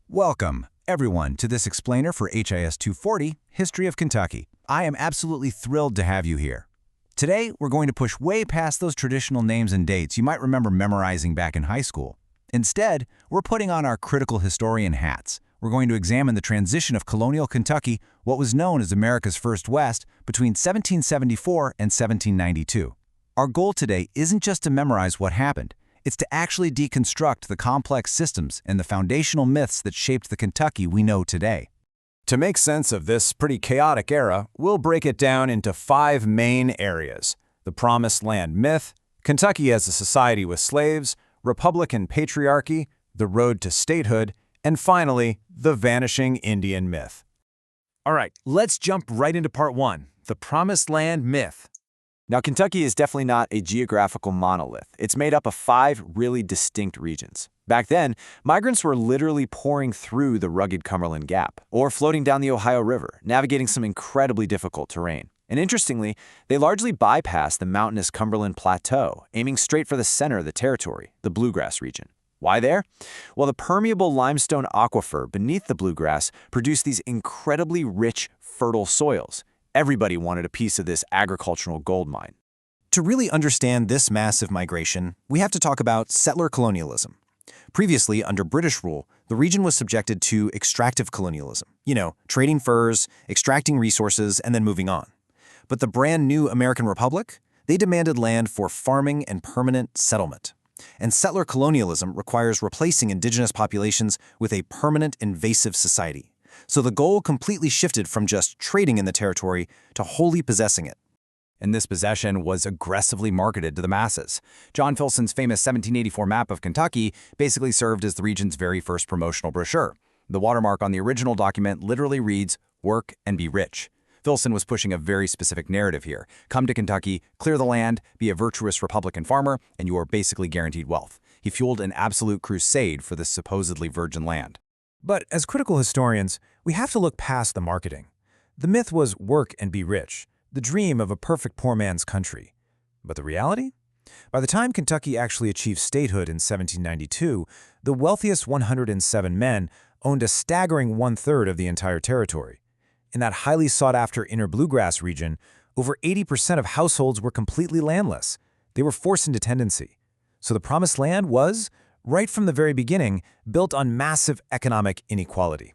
Welcome, everyone, to this explainer for HIS 240, History of Kentucky. I am absolutely thrilled to have you here. Today, we're going to push way past those traditional names and dates you might remember memorizing back in high school. Instead, we're putting on our critical historian hats. We're going to examine the transition of colonial Kentucky, what was known as America's First West, between 1774 and 1792. Our goal today isn't just to memorize what happened. It's to actually deconstruct the complex systems and the foundational myths that shaped the Kentucky we know today. To make sense of this pretty chaotic era, we'll break it down into 5 main areas: the Promised Land myth, Kentucky as a society with slaves, Republican patriarchy, the road to statehood, and finally, the vanishing Indian myth. All right, let's jump right into part 1, the Promised Land myth. Now, Kentucky is definitely not a geographical monolith. It's made up of 5 really distinct regions. Back then, migrants were literally pouring through the rugged Cumberland Gap, or floating down the Ohio River, navigating some incredibly difficult terrain. And interestingly, they largely bypassed the mountainous Cumberland Plateau, aiming straight for the center of the territory, the Bluegrass region. Why there? Well, the permeable limestone aquifer beneath the Bluegrass produced these incredibly rich, fertile soils. Everybody wanted a piece of this agricultural gold mine. To really understand this massive migration, we have to talk about settler colonialism. Previously, under British rule, the region was subjected to extractive colonialism. Trading furs, extracting resources, and then moving on. But the brand new American Republic, they demanded land for farming and permanent settlement. And settler colonialism requires replacing indigenous populations with a permanent invasive society. So the goal completely shifted from just trading in the territory to wholly possessing it. And this possession was aggressively marketed to the masses. John Filson's famous 1784 map of Kentucky basically served as the region's very first promotional brochure. The watermark on the original document literally reads, "Work and be rich." Filson was pushing a very specific narrative here. Come to Kentucky, clear the land, be a virtuous Republican farmer, and you are basically guaranteed wealth. He fueled an absolute crusade for this supposedly virgin land. But as critical historians, we have to look past the marketing. The myth was work and be rich, the dream of a perfect poor man's country. But the reality? By the time Kentucky actually achieved statehood in 1792, the wealthiest 107 men owned a staggering 1/3 of the entire territory. In that highly sought-after inner bluegrass region, over 80% of households were completely landless. They were forced into tenancy. So the Promised Land was, right from the very beginning, built on massive economic inequality.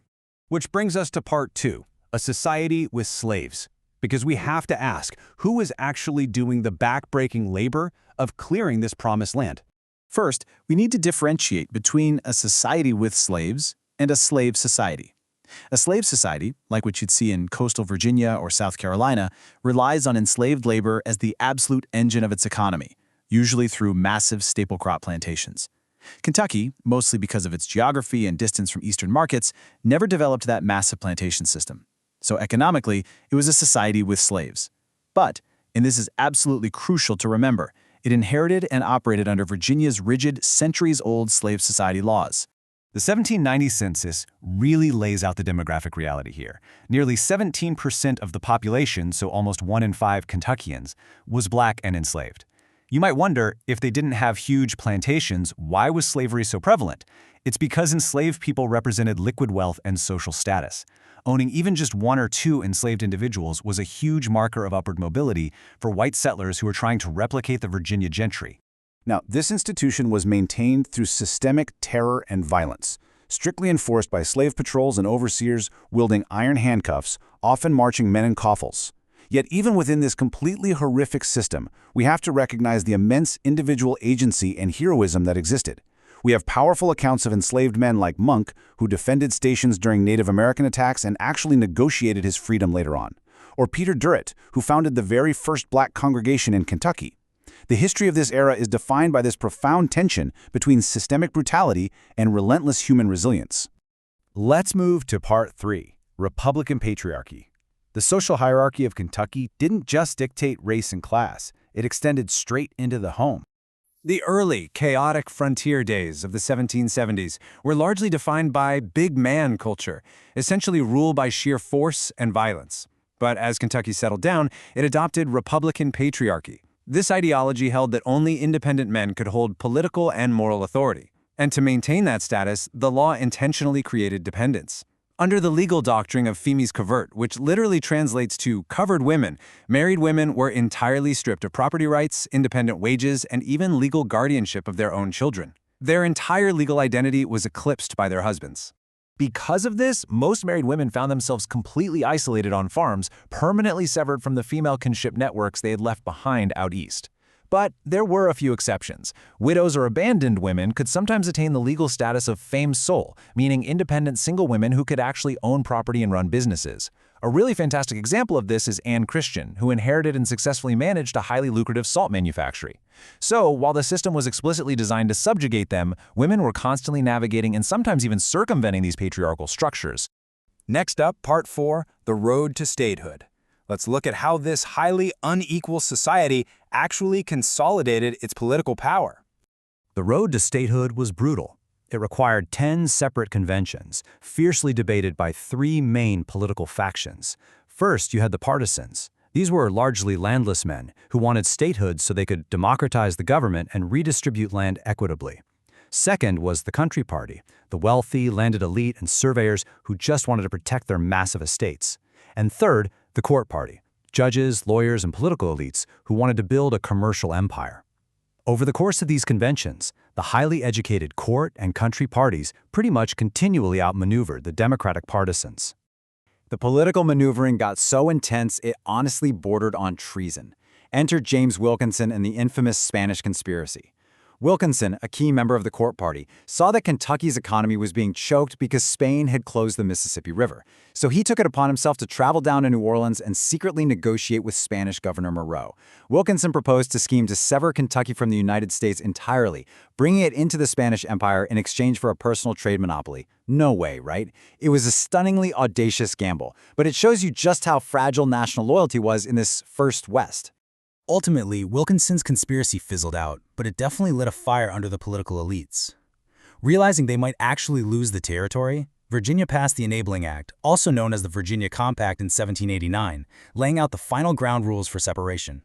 Which brings us to part 2, a society with slaves. Because we have to ask, who is actually doing the back-breaking labor of clearing this Promised Land? First, we need to differentiate between a society with slaves and a slave society. A slave society, like what you'd see in coastal Virginia or South Carolina, relies on enslaved labor as the absolute engine of its economy, usually through massive staple crop plantations. Kentucky, mostly because of its geography and distance from eastern markets, never developed that massive plantation system. So economically, it was a society with slaves. But, and this is absolutely crucial to remember, it inherited and operated under Virginia's rigid, centuries-old slave society laws. The 1790 census really lays out the demographic reality here. Nearly 17% of the population, so almost 1 in 5 Kentuckians, was black and enslaved. You might wonder, if they didn't have huge plantations, why was slavery so prevalent? It's because enslaved people represented liquid wealth and social status. Owning even just 1 or 2 enslaved individuals was a huge marker of upward mobility for white settlers who were trying to replicate the Virginia gentry. Now, this institution was maintained through systemic terror and violence, strictly enforced by slave patrols and overseers wielding iron handcuffs, often marching men in coffles. Yet even within this completely horrific system, we have to recognize the immense individual agency and heroism that existed. We have powerful accounts of enslaved men like Monk, who defended stations during Native American attacks and actually negotiated his freedom later on, or Peter Durrett, who founded the very first black congregation in Kentucky. The history of this era is defined by this profound tension between systemic brutality and relentless human resilience. Let's move to part 3, Republican patriarchy. The social hierarchy of Kentucky didn't just dictate race and class, it extended straight into the home. The early, chaotic frontier days of the 1770s were largely defined by big man culture, essentially ruled by sheer force and violence. But as Kentucky settled down, it adopted Republican patriarchy. This ideology held that only independent men could hold political and moral authority. And to maintain that status, the law intentionally created dependence. Under the legal doctrine of femis covert, which literally translates to covered women, married women were entirely stripped of property rights, independent wages, and even legal guardianship of their own children. Their entire legal identity was eclipsed by their husbands. Because of this, most married women found themselves completely isolated on farms, permanently severed from the female kinship networks they had left behind out east. But there were a few exceptions. Widows or abandoned women could sometimes attain the legal status of femme sole, meaning independent single women who could actually own property and run businesses. A really fantastic example of this is Anne Christian, who inherited and successfully managed a highly lucrative salt manufactory. So, while the system was explicitly designed to subjugate them, women were constantly navigating and sometimes even circumventing these patriarchal structures. Next up, Part 4, The Road to Statehood. Let's look at how this highly unequal society actually consolidated its political power. The road to statehood was brutal. It required 10 separate conventions, fiercely debated by 3 main political factions. First, you had the partisans. These were largely landless men who wanted statehood so they could democratize the government and redistribute land equitably. Second was the country party, the wealthy, landed elite and surveyors who just wanted to protect their massive estates. And third, the court party, judges, lawyers, and political elites who wanted to build a commercial empire. Over the course of these conventions, the highly educated court and country parties pretty much continually outmaneuvered the Democratic partisans. The political maneuvering got so intense it honestly bordered on treason. Enter James Wilkinson and the infamous Spanish conspiracy. Wilkinson, a key member of the court party, saw that Kentucky's economy was being choked because Spain had closed the Mississippi River. So he took it upon himself to travel down to New Orleans and secretly negotiate with Spanish Governor Moreau. Wilkinson proposed a scheme to sever Kentucky from the United States entirely, bringing it into the Spanish Empire in exchange for a personal trade monopoly. No way, right? It was a stunningly audacious gamble, but it shows you just how fragile national loyalty was in this First West. Ultimately, Wilkinson's conspiracy fizzled out, but it definitely lit a fire under the political elites. Realizing they might actually lose the territory, Virginia passed the Enabling Act, also known as the Virginia Compact in 1789, laying out the final ground rules for separation.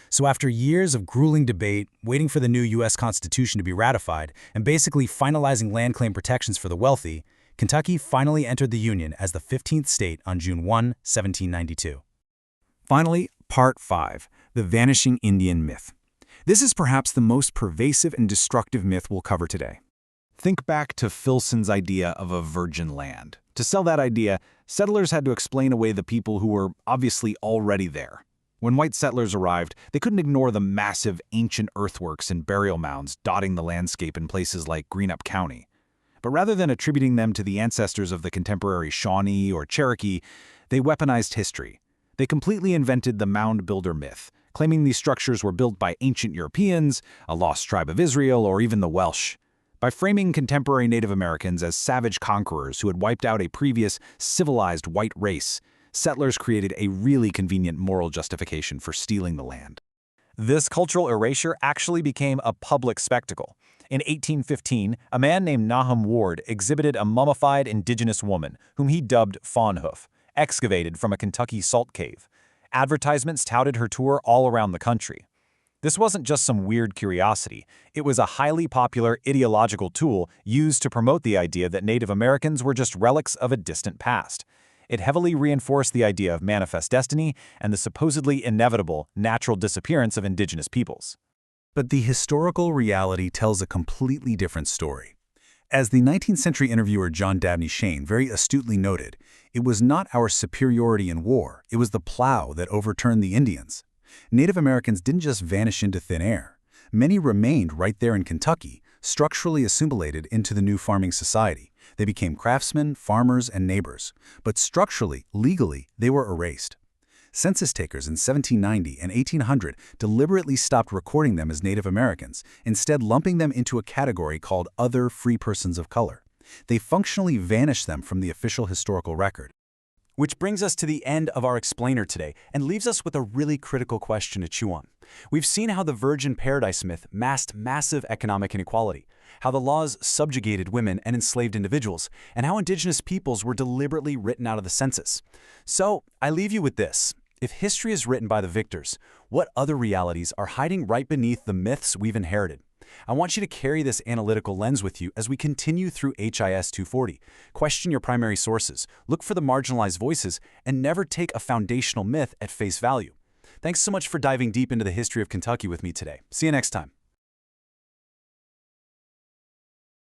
So after years of grueling debate, waiting for the new U.S. Constitution to be ratified, and basically finalizing land claim protections for the wealthy, Kentucky finally entered the Union as the 15th state on June 1, 1792. Finally, Part 5, The Vanishing Indian Myth. This is perhaps the most pervasive and destructive myth we'll cover today. Think back to Filson's idea of a virgin land. To sell that idea, settlers had to explain away the people who were obviously already there. When white settlers arrived, they couldn't ignore the massive ancient earthworks and burial mounds dotting the landscape in places like Greenup County. But rather than attributing them to the ancestors of the contemporary Shawnee or Cherokee, they weaponized history. They completely invented the mound builder myth, claiming these structures were built by ancient Europeans, a lost tribe of Israel, or even the Welsh. By framing contemporary Native Americans as savage conquerors who had wiped out a previous civilized white race, settlers created a really convenient moral justification for stealing the land. This cultural erasure actually became a public spectacle. In 1815, a man named Nahum Ward exhibited a mummified indigenous woman, whom he dubbed Fawnhoof, excavated from a Kentucky salt cave. Advertisements touted her tour all around the country. This wasn't just some weird curiosity. It was a highly popular ideological tool used to promote the idea that Native Americans were just relics of a distant past. It heavily reinforced the idea of manifest destiny and the supposedly inevitable natural disappearance of indigenous peoples. But the historical reality tells a completely different story. As the 19th century interviewer John Dabney Shane very astutely noted, it was not our superiority in war, it was the plow that overturned the Indians. Native Americans didn't just vanish into thin air. Many remained right there in Kentucky, structurally assimilated into the new farming society. They became craftsmen, farmers, and neighbors. But structurally, legally, they were erased. Census takers in 1790 and 1800 deliberately stopped recording them as Native Americans, instead lumping them into a category called other free persons of color. They functionally vanished them from the official historical record. Which brings us to the end of our explainer today and leaves us with a really critical question to chew on. We've seen how the virgin paradise myth masked massive economic inequality, how the laws subjugated women and enslaved individuals, and how indigenous peoples were deliberately written out of the census. So, I leave you with this. If history is written by the victors, what other realities are hiding right beneath the myths we've inherited? I want you to carry this analytical lens with you as we continue through HIS 240. Question your primary sources, look for the marginalized voices, and never take a foundational myth at face value. Thanks so much for diving deep into the history of Kentucky with me today. See you next time.